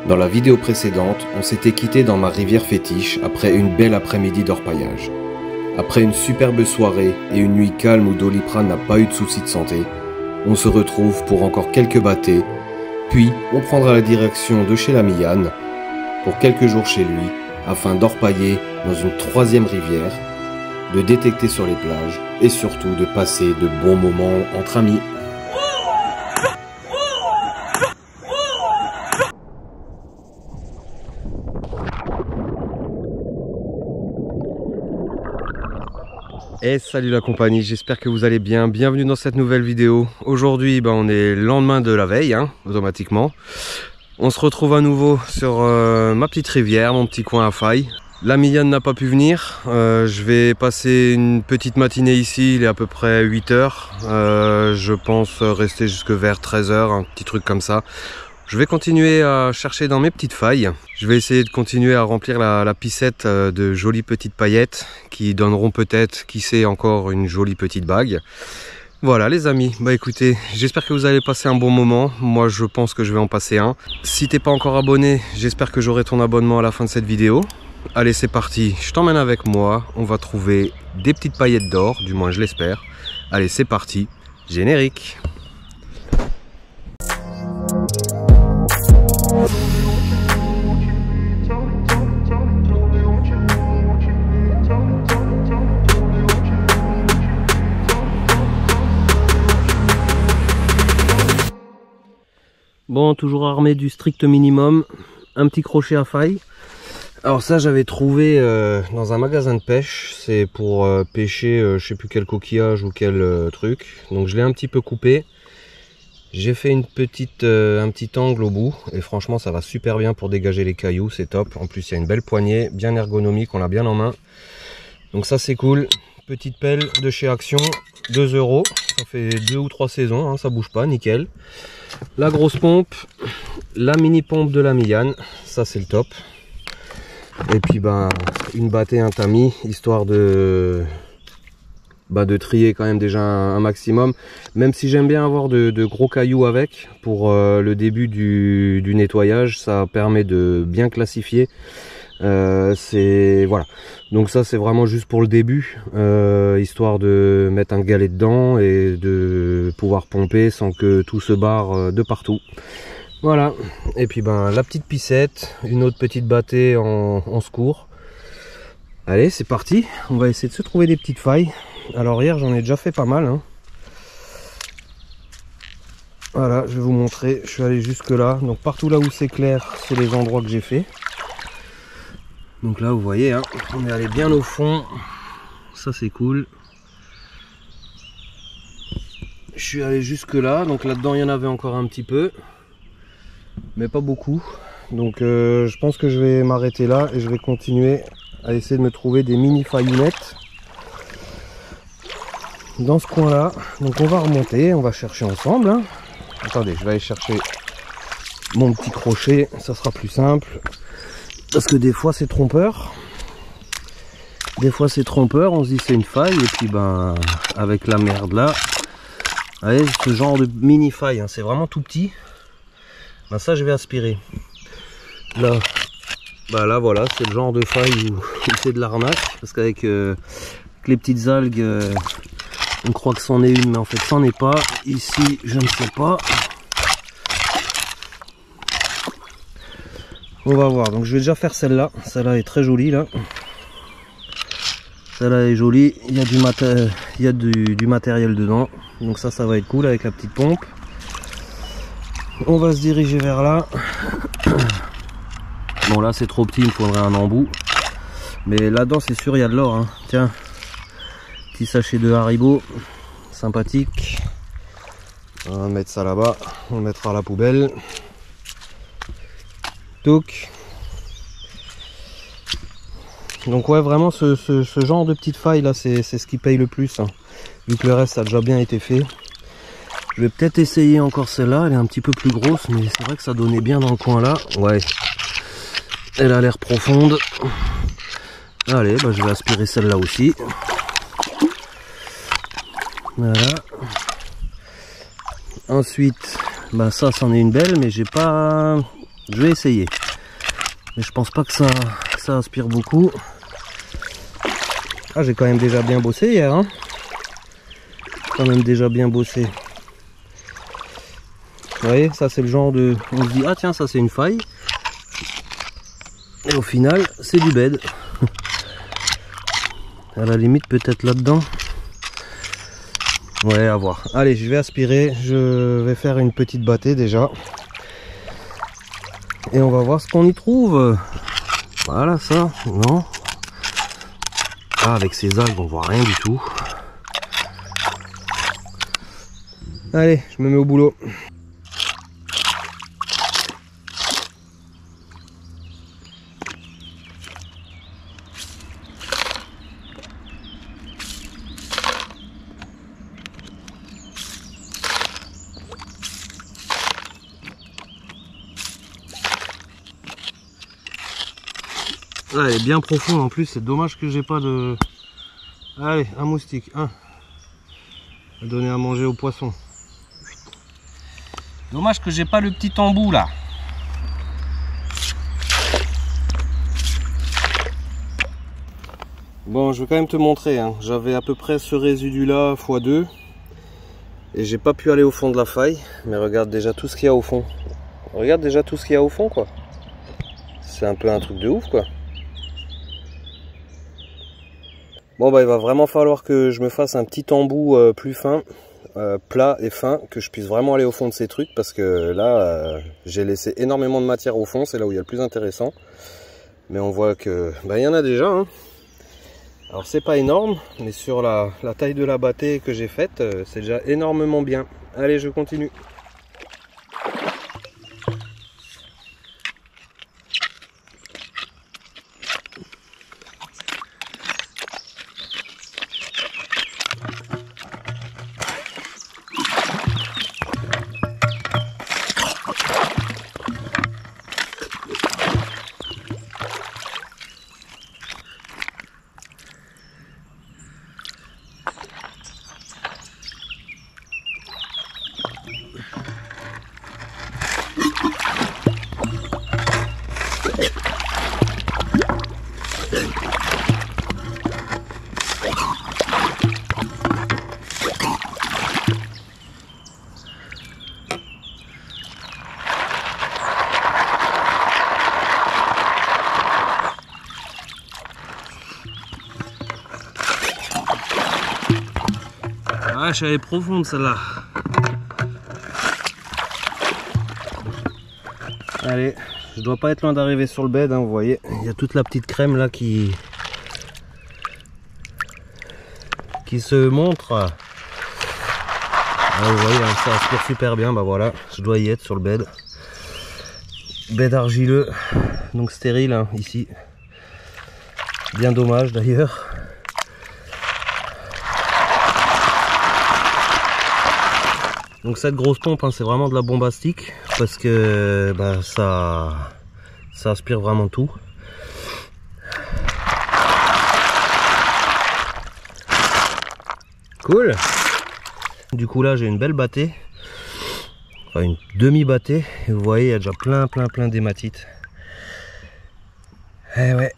Dans la vidéo précédente, on s'était quitté dans ma rivière fétiche après une belle après-midi d'orpaillage. Après une superbe soirée et une nuit calme où Doliprane n'a pas eu de soucis de santé, on se retrouve pour encore quelques bâtés, puis on prendra la direction de chez l'ami Yann pour quelques jours chez lui afin d'orpailler dans une troisième rivière, de détecter sur les plages et surtout de passer de bons moments entre amis. Et salut la compagnie, j'espère que vous allez bien, bienvenue dans cette nouvelle vidéo. Aujourd'hui on est le lendemain de la veille, automatiquement. On se retrouve à nouveau sur ma petite rivière, mon petit coin à faille. L'ami Yann n'a pas pu venir, je vais passer une petite matinée ici, il est à peu près 8 h. Je pense rester jusque vers 13 h, un petit truc comme ça. Je vais continuer à chercher dans mes petites failles. Je vais essayer de continuer à remplir la piscette de jolies petites paillettes qui donneront peut-être, qui sait, encore une jolie petite bague. Voilà les amis, écoutez, j'espère que vous allez passer un bon moment. Moi je pense que je vais en passer un. Si t'es pas encore abonné, j'espère que j'aurai ton abonnement à la fin de cette vidéo. Allez, c'est parti, je t'emmène avec moi. On va trouver des petites paillettes d'or, du moins je l'espère. Allez, c'est parti, générique. Bon, toujours armé du strict minimum, un petit crochet à faille. Alors ça j'avais trouvé dans un magasin de pêche, c'est pour pêcher je sais plus quel coquillage ou quel truc. Donc je l'ai un petit peu coupé. J'ai fait un petit angle au bout et franchement ça va super bien pour dégager les cailloux, c'est top. En plus il y a une belle poignée, bien ergonomique, on l'a bien en main. Donc ça c'est cool. Petite pelle de chez Action, 2 €, ça fait 2 ou 3 saisons, ça bouge pas, nickel. La grosse pompe, la mini pompe de l'ami Yann, ça c'est le top. Et puis une battée, un tamis, histoire de trier quand même déjà un maximum. Même si j'aime bien avoir de gros cailloux avec, pour le début du nettoyage, ça permet de bien classifier. Voilà, donc ça c'est vraiment juste pour le début, histoire de mettre un galet dedans et de pouvoir pomper sans que tout se barre de partout. Voilà, et puis la petite piscette, une autre petite battée en secours. Allez, c'est parti, on va essayer de se trouver des petites failles. Alors hier j'en ai déjà fait pas mal, Voilà, je vais vous montrer, je suis allé jusque là, donc partout là où c'est clair, c'est les endroits que j'ai fait. Donc là vous voyez, on est allé bien au fond, ça c'est cool. Je suis allé jusque là, donc là-dedans il y en avait encore un petit peu, mais pas beaucoup. Donc je pense que je vais m'arrêter là et je vais continuer à essayer de me trouver des mini faillounettes dans ce coin là. Donc on va remonter, on va chercher ensemble. Attendez, je vais aller chercher mon petit crochet, ça sera plus simple. Parce que des fois c'est trompeur. Des fois c'est trompeur, on se dit c'est une faille et puis avec la merde là. Vous voyez, ce genre de mini faille, c'est vraiment tout petit. Ça je vais aspirer. Là, là voilà, c'est le genre de faille où c'est de l'arnaque. Parce qu'avec les petites algues, on croit que c'en est une, mais en fait c'en est pas. Ici je ne sais pas. On va voir, donc je vais déjà faire celle-là. Celle-là est très jolie là. Celle-là est jolie, il y a du matériel dedans. Donc ça va être cool avec la petite pompe. On va se diriger vers là. Bon là c'est trop petit, il me faudrait un embout. Mais là-dedans c'est sûr il y a de l'or. Tiens, petit sachet de Haribo, sympathique. On va mettre ça là-bas, on le mettra à la poubelle. Donc ouais, vraiment ce genre de petite faille là c'est ce qui paye le plus, vu que le reste ça a déjà bien été fait. Je vais peut-être essayer encore celle-là, elle est un petit peu plus grosse, mais c'est vrai que ça donnait bien dans le coin là. Ouais, elle a l'air profonde. Allez, je vais aspirer celle-là aussi. Voilà. Ensuite, ça c'en est une belle, mais j'ai pas Je vais essayer. Mais je pense pas que ça aspire beaucoup. Ah, j'ai quand même déjà bien bossé hier. Hein. Quand même déjà bien bossé. Vous voyez, ça c'est le genre de... On se dit, ah tiens, ça c'est une faille. Et au final, c'est du bed. À la limite, peut-être là-dedans. Ouais, à voir. Allez, je vais aspirer. Je vais faire une petite bâtée déjà. Et on va voir ce qu'on y trouve. Voilà, ça. Non. Ah, avec ces algues, on voit rien du tout. Allez, je me mets au boulot. Ah, elle est bien profonde en plus, c'est dommage que j'ai pas de... Allez, un moustique, un. On va donner à manger aux poissons. Dommage que j'ai pas le petit embout là. Bon, je vais quand même te montrer, hein. J'avais à peu près ce résidu là x2 et j'ai pas pu aller au fond de la faille, mais regarde déjà tout ce qu'il y a au fond. Regarde déjà tout ce qu'il y a au fond, quoi. C'est un peu un truc de ouf, quoi. Bon, bah il va vraiment falloir que je me fasse un petit embout plus fin, plat et fin, que je puisse vraiment aller au fond de ces trucs, parce que là j'ai laissé énormément de matière au fond, c'est là où il y a le plus intéressant. Mais on voit que bah il y en a déjà, hein. Alors c'est pas énorme, mais sur la taille de la bâtée que j'ai faite, c'est déjà énormément bien. Allez, je continue. Ah, elle est profonde celle-là. Allez, je dois pas être loin d'arriver sur le bed, hein, vous voyez. Il y a toute la petite crème là qui se montre. Ah, vous voyez, hein, ça aspire super bien. Bah voilà, je dois y être sur le bed. Bed argileux, donc stérile, hein, ici. Bien dommage d'ailleurs. Donc cette grosse pompe, hein, c'est vraiment de la bombastique parce que bah, ça aspire vraiment tout. Cool. Du coup là j'ai une belle bâtée, enfin une demi-bâtée, et vous voyez il y a déjà plein d'hématites. Eh ouais,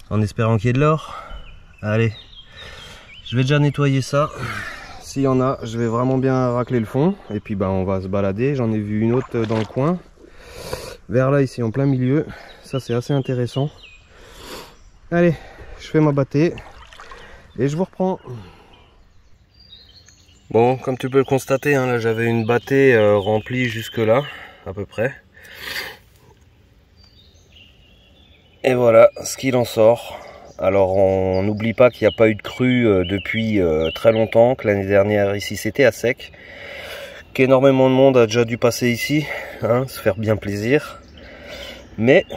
en espérant qu'il y ait de l'or. Allez, je vais déjà nettoyer ça. S'il y en a, je vais vraiment bien racler le fond. Et puis bah, on va se balader. J'en ai vu une autre dans le coin. Vers là, ici, en plein milieu. Ça, c'est assez intéressant. Allez, je fais ma bâtée. Et je vous reprends. Bon, comme tu peux le constater, hein, là, j'avais une bâtée remplie jusque là, à peu près. Et voilà ce qu'il en sort. Alors on n'oublie pas qu'il n'y a pas eu de crue depuis très longtemps, que l'année dernière ici c'était à sec, qu'énormément de monde a déjà dû passer ici, hein, se faire bien plaisir, mais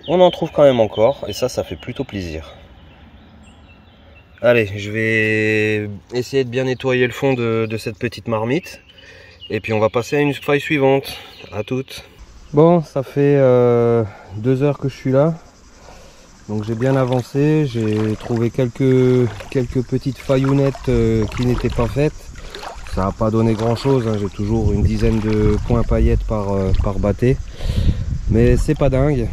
on en trouve quand même encore et ça fait plutôt plaisir. Allez, je vais essayer de bien nettoyer le fond de cette petite marmite et puis on va passer à une faille suivante. À toutes. Bon, ça fait 2 heures que je suis là. Donc j'ai bien avancé, j'ai trouvé quelques petites faillonnettes qui n'étaient pas faites. ça n'a pas donné grand chose, hein. J'ai toujours une dizaine de points paillettes par bâté, mais c'est pas dingue.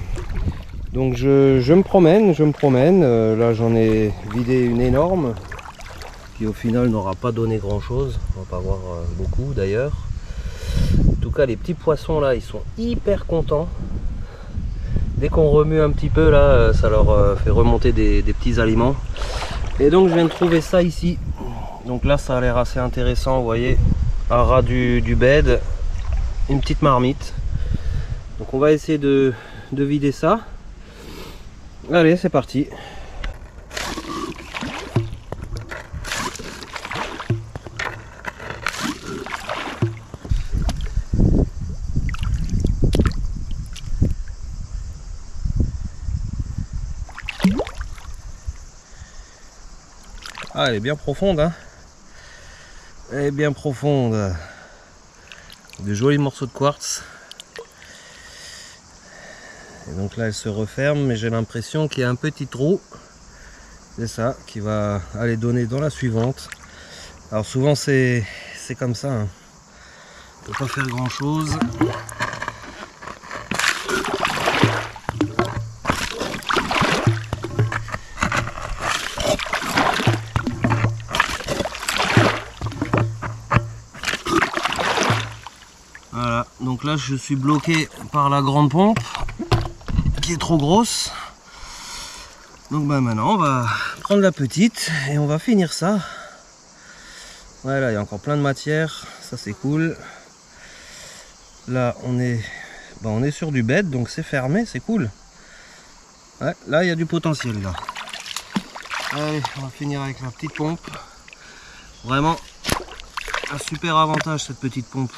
Donc je me promène, là j'en ai vidé une énorme qui au final n'aura pas donné grand chose, on va pas voir beaucoup d'ailleurs. En tout cas les petits poissons là ils sont hyper contents. Dès qu'on remue un petit peu là, ça leur fait remonter des petits aliments. Et donc je viens de trouver ça ici. Donc là ça a l'air assez intéressant, vous voyez, à ras du bed, une petite marmite. Donc on va essayer de vider ça. Allez, c'est parti. Ah, elle est bien profonde, hein. Elle est bien profonde. Des jolis morceaux de quartz. Et donc là, elle se referme, mais j'ai l'impression qu'il y a un petit trou. C'est ça, qui va aller donner dans la suivante. Alors souvent, c'est comme ça, hein. On peut pas faire grand chose. Voilà, donc là je suis bloqué par la grande pompe qui est trop grosse. Donc bah maintenant on va prendre la petite et on va finir ça. Voilà, il y a encore plein de matière, ça c'est cool. Là on est sur du bed, donc c'est fermé, c'est cool. Ouais, là il y a du potentiel là. Allez, on va finir avec la petite pompe. Vraiment un super avantage cette petite pompe.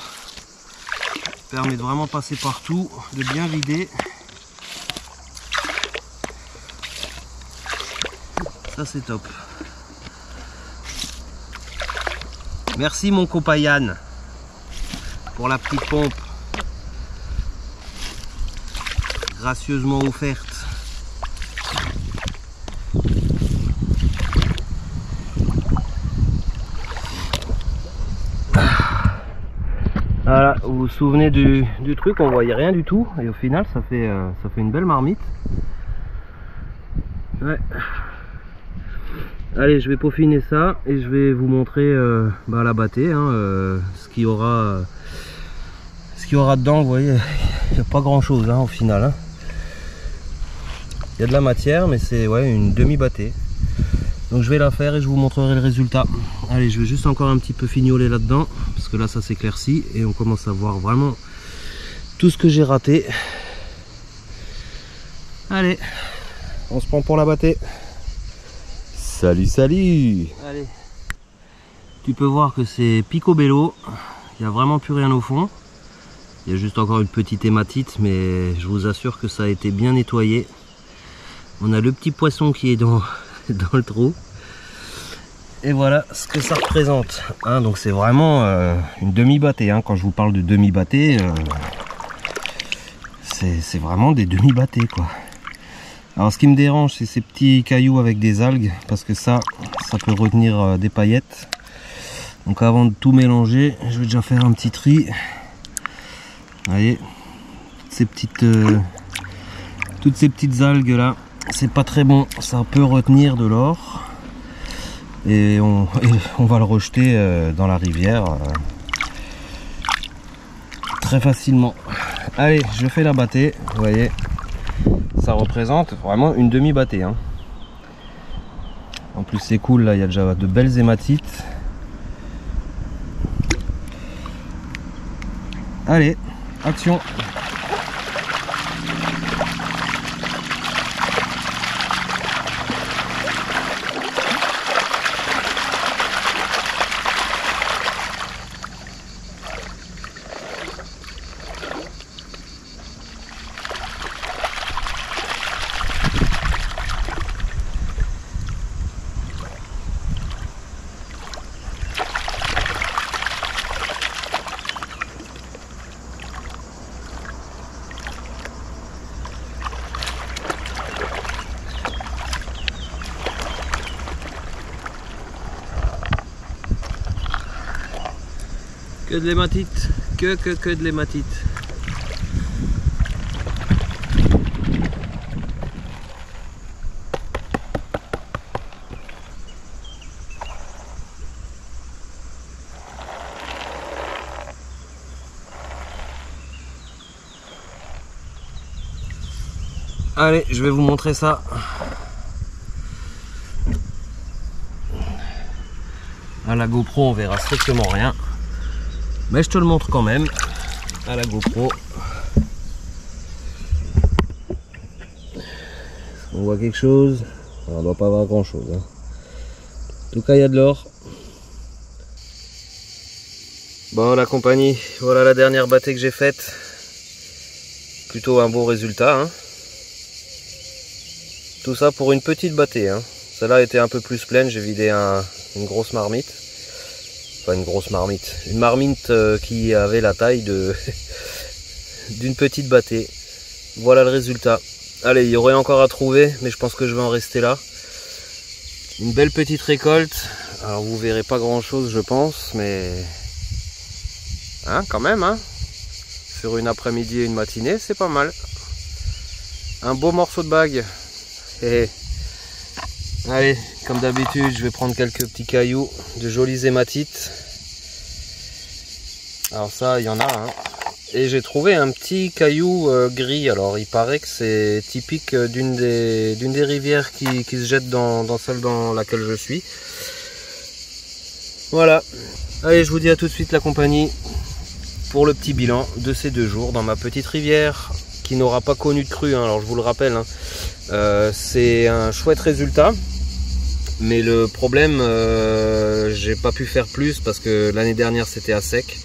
Permet de vraiment passer partout, de bien vider. Ça c'est top. Merci mon copain Yann pour la petite pompe gracieusement offerte. Voilà, vous vous souvenez du truc, on voyait rien du tout et au final ça fait une belle marmite. Ouais. Allez, je vais peaufiner ça et je vais vous montrer la bâtée, hein, ce qu'il y aura dedans. Vous voyez, il n'y a pas grand chose, hein, au final, hein. Il y a de la matière, mais c'est une demi-bâtée. Donc je vais la faire et je vous montrerai le résultat. Allez, je vais juste encore un petit peu fignoler là-dedans, parce que là ça s'éclaircit et on commence à voir vraiment tout ce que j'ai raté. Allez, on se prend pour la bâtée. Salut, salut! Allez, tu peux voir que c'est picobello, il n'y a vraiment plus rien au fond. Il y a juste encore une petite hématite, mais je vous assure que ça a été bien nettoyé. On a le petit poisson qui est dans le trou. Et voilà ce que ça représente, hein. Donc c'est vraiment une demi-bâtée, hein. Quand je vous parle de demi-bâtée, c'est vraiment des demi-bâtées, quoi. Alors ce qui me dérange, c'est ces petits cailloux avec des algues, parce que ça peut retenir des paillettes. Donc avant de tout mélanger, je vais déjà faire un petit tri. Vous voyez, toutes ces petites algues là, c'est pas très bon, ça peut retenir de l'or. Et on va le rejeter dans la rivière très facilement. Allez, je fais la bâtée, vous voyez, ça représente vraiment une demi-bâtée, hein. En plus c'est cool, là il y a déjà de belles hématites. Allez, action! Que de l'hématite, que de l'hématite. Allez, je vais vous montrer ça. À la GoPro, on verra strictement rien. Mais je te le montre quand même. À la GoPro. On voit quelque chose. On ne doit pas avoir grand chose. Hein. En tout cas, il y a de l'or. Bon, la compagnie, voilà la dernière battée que j'ai faite. Plutôt un beau résultat. Hein. Tout ça pour une petite battée. Hein. Celle-là était un peu plus pleine. J'ai vidé une grosse marmite. Enfin, une grosse marmite. Une marmite qui avait la taille de d'une petite battée. Voilà le résultat. Allez, il y aurait encore à trouver, mais je pense que je vais en rester là. Une belle petite récolte. Alors, vous verrez pas grand-chose, je pense, mais... Hein, quand même, hein. Sur une après-midi et une matinée, c'est pas mal. Un beau morceau de bague. Et allez, comme d'habitude, je vais prendre quelques petits cailloux, de jolies hématites. Alors ça, il y en a, hein. Et j'ai trouvé un petit caillou gris. Alors il paraît que c'est typique d'une des rivières qui se jette dans celle dans laquelle je suis. Voilà. Allez, je vous dis à tout de suite la compagnie pour le petit bilan de ces 2 jours dans ma petite rivière qui n'aura pas connu de crue, hein. Alors je vous le rappelle, hein. C'est un chouette résultat, mais le problème, j'ai pas pu faire plus parce que l'année dernière c'était à sec.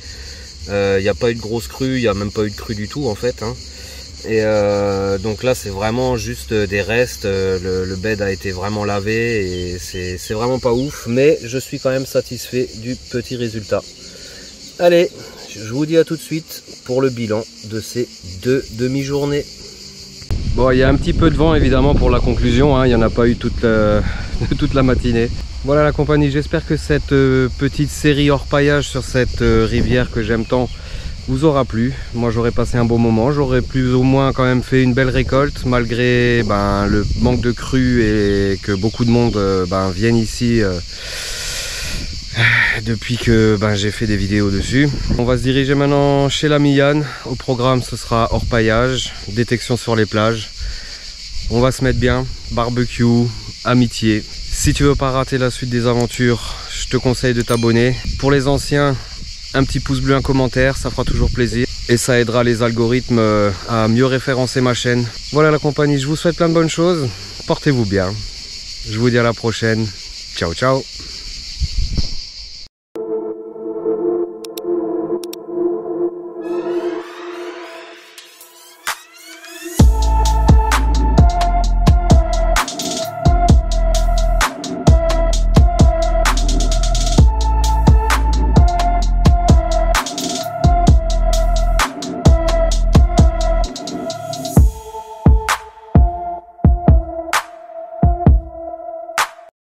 Il n'y a pas eu de grosse crue, il n'y a même pas eu de crue du tout en fait, hein. Et donc là c'est vraiment juste des restes. Le bed a été vraiment lavé et c'est vraiment pas ouf, mais je suis quand même satisfait du petit résultat. Allez, je vous dis à tout de suite pour le bilan de ces 2 demi-journées. Bon, il y a un petit peu de vent évidemment pour la conclusion, hein. Il n'y en a pas eu toute la matinée. Voilà la compagnie, j'espère que cette petite série hors paillage sur cette rivière que j'aime tant vous aura plu. Moi j'aurais passé un bon moment, j'aurais plus ou moins quand même fait une belle récolte malgré le manque de crue et que beaucoup de monde viennent ici depuis que j'ai fait des vidéos dessus. On va se diriger maintenant chez l'ami Yann. Au programme ce sera hors paillage, détection sur les plages. On va se mettre bien, barbecue, amitié. Si tu veux pas rater la suite des aventures, je te conseille de t'abonner. Pour les anciens, un petit pouce bleu, un commentaire, ça fera toujours plaisir. Et ça aidera les algorithmes à mieux référencer ma chaîne. Voilà la compagnie, je vous souhaite plein de bonnes choses. Portez-vous bien. Je vous dis à la prochaine. Ciao, ciao.